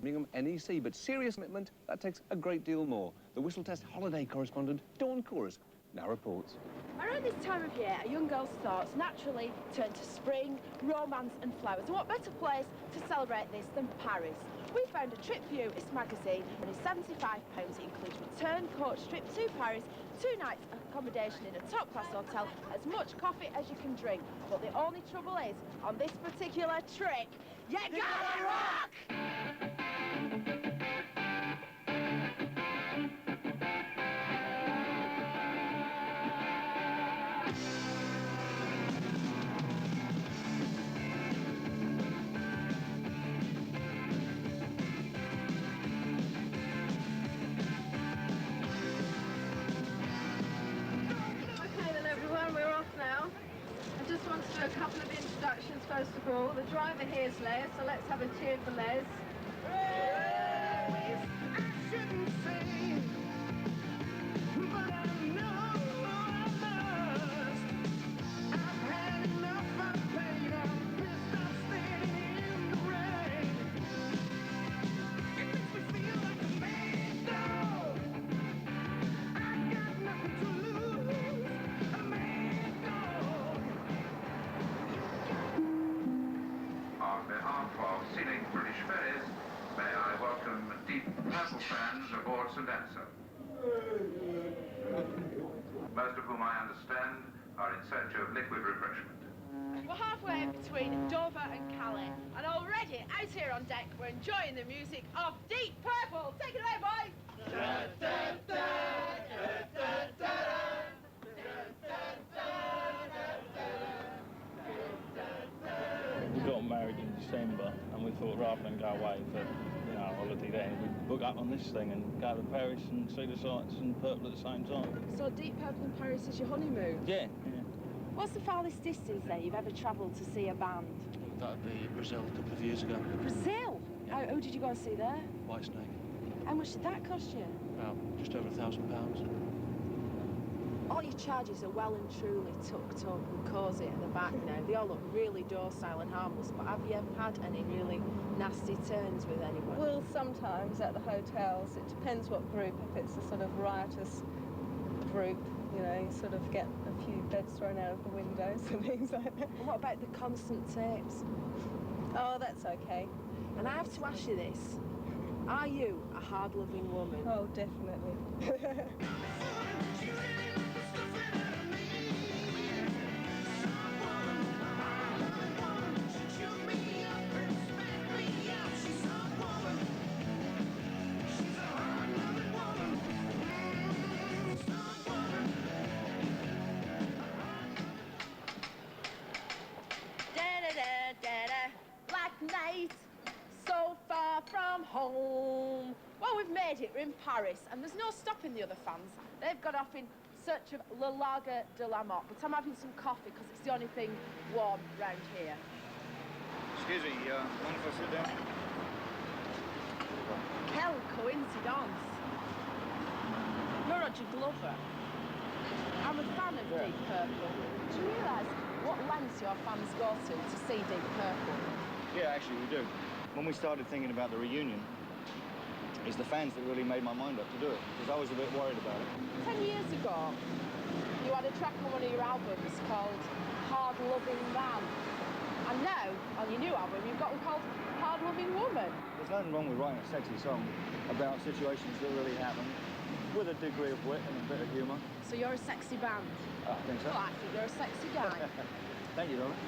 Birmingham NEC, but serious commitment, that takes a great deal more. The Whistle Test holiday correspondent, Dawn Chorus, now reports. Around this time of year, a young girl's thoughts naturally turn to spring, romance and flowers. And what better place to celebrate this than Paris? We found a trip for you, this magazine, and it's £75. It includes return coach trip to Paris, 2 nights accommodation in a top-class hotel, as much coffee as you can drink. But the only trouble is, on this particular trip, you gotta rock! I just want to do a couple of introductions first of all. The driver here is Les, so let's have a cheer for Les. I shouldn't say, but I know I must. I've had enough of pain. I'm pissed off standing in the rain. It makes me feel like a mad dog. I got nothing to lose. A mad dog. On behalf of Scenic British Ferries, may I welcome Deep Purple fans aboard St. Ansel. Most of whom I understand are in search of liquid refreshment. We're halfway between Dover and Calais, and already out here on deck, we're enjoying the music of Deep Purple. Take it away, boys! We got married in December, and we thought rather than go away for a holiday there, we'd book up on this thing and go to Paris and see the sights and Purple at the same time. So Deep Purple in Paris is your honeymoon? Yeah. What's the farthest distance then you've ever travelled to see a band? That would be Brazil a couple of years ago. Brazil? Yeah. Who did you go and see there? Whitesnake. How much did that cost you? Well, just over £1,000. All your charges are well and truly tucked up and cosy at the back now. They all look really docile and harmless, but have you ever had any really nasty turns with anyone? Well, sometimes at the hotels, it depends what group. If it's a sort of riotous group, you sort of get a few beds thrown out of the windows and things like that. And what about the constant tapes? Oh, that's okay. And I have to ask you this. Are you a hard-loving woman? Oh, definitely. Black night, so far from home. Well, we've made it. We're in Paris, and there's no stopping the other fans. They've got off in search of Le Lager de la Motte, but I'm having some coffee because it's the only thing warm round here. Excuse me, mind if I sit down? Quelle coincidence. You're Roger Glover. I'm a fan of Deep Purple. Do you realise what lengths your fans go to see Deep Purple? Yeah, actually we do. When we started thinking about the reunion, it's the fans that really made my mind up to do it, because I was a bit worried about it. 10 years ago, you had a track on one of your albums called Hard Loving Man. And now, on your new album, you've got one called Hard Loving Woman. There's nothing wrong with writing a sexy song about situations that really happen, with a degree of wit and a bit of humour. So you're a sexy band? I think so. Well, I think you're a sexy guy. Thank you, darling.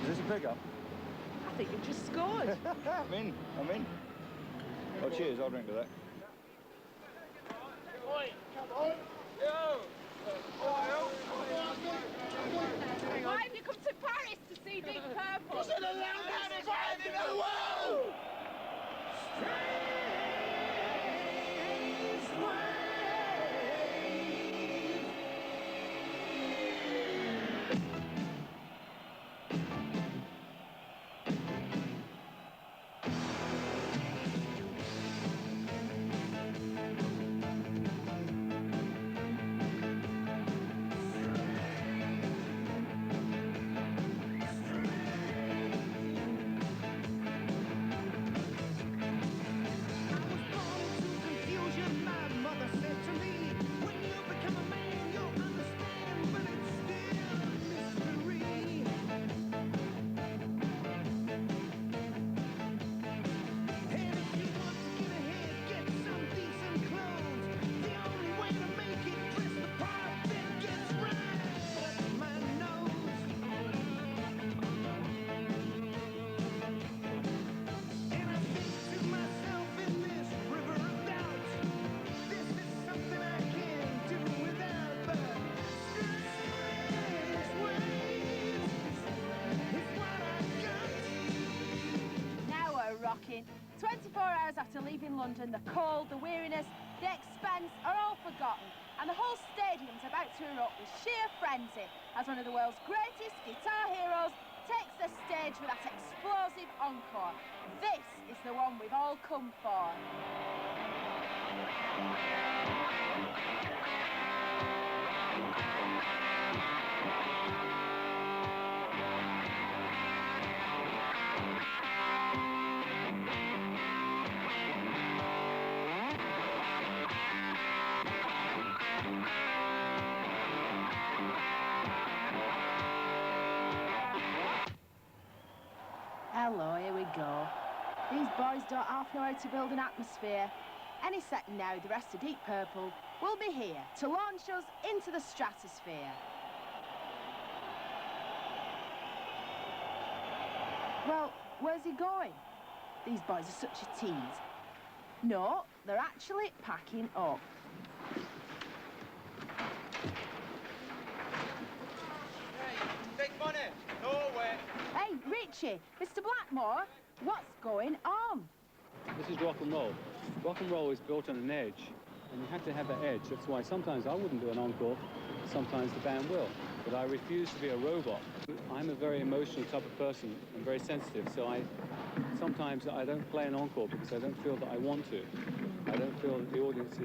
Is this a pickup? I think you've just scored. I'm in. Oh, cheers, I'll drink to that. Oi, come on. Yo. Why have you come to Paris to see Deep Purple? Because they're the loudest band in the world! thinking. 24 hours after leaving London, the cold, the weariness, the expense are all forgotten, and the whole stadium's about to erupt with sheer frenzy as one of the world's greatest guitar heroes takes the stage for that explosive encore. This is the one we've all come for. Hello, here we go. These boys don't half know how to build an atmosphere. Any second now, the rest of Deep Purple will be here to launch us into the stratosphere. Well, where's he going? These boys are such a tease. No, they're actually packing up. Take money. No way. Hey, Richie, Mr. Blackmore, what's going on? This is rock and roll. Rock and roll is built on an edge, and you have to have that edge. That's why sometimes I wouldn't do an encore, sometimes the band will. But I refuse to be a robot. I'm a very emotional type of person and very sensitive, so sometimes I don't play an encore because I don't feel that I want to. I don't feel that the audience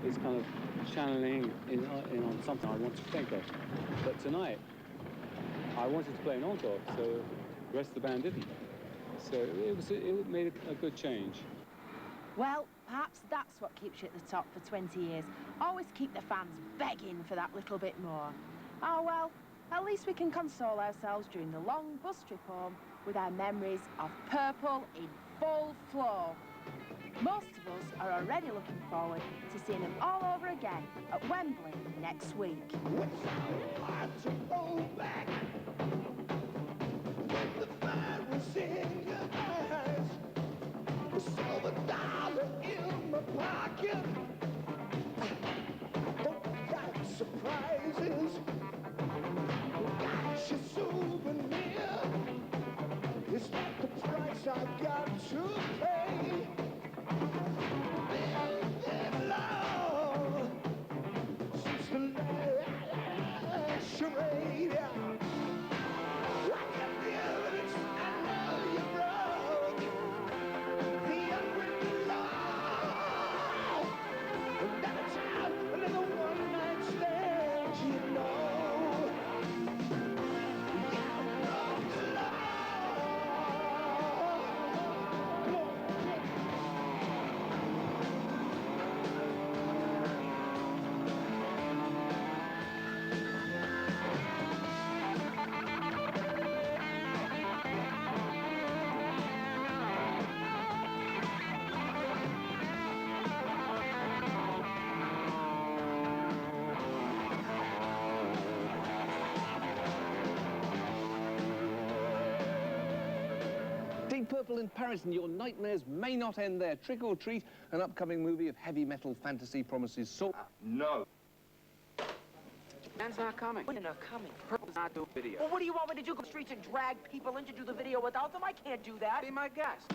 is kind of channeling in on something I want to think of. But tonight, I wanted to play an encore, so the rest of the band didn't. So it made a good change. Well, perhaps that's what keeps you at the top for 20 years. Always keep the fans begging for that little bit more. Oh, well, at least we can console ourselves during the long bus trip home with our memories of Purple in full flow. Most of us are already looking forward to seeing them all over again at Wembley next week. Hard to hold back when the fire was in your eyes. The silver dollar in my pocket. Don't like surprises. Got your souvenir. It's not the price I got to pay. Been long since the last charade. I got the evidence, I know you're wrong. The unwritten law. Another time, another one-night stand, you know. You broke the law. Come on. Deep Purple in Paris, and your nightmares may not end there. Trick or Treat, an upcoming movie of heavy metal fantasy promises so... No. Man's not coming. When they're coming, Purple's not doing video. Well, what do you want me to do? Go to the streets and drag people in to do the video without them? I can't do that. Be my guest.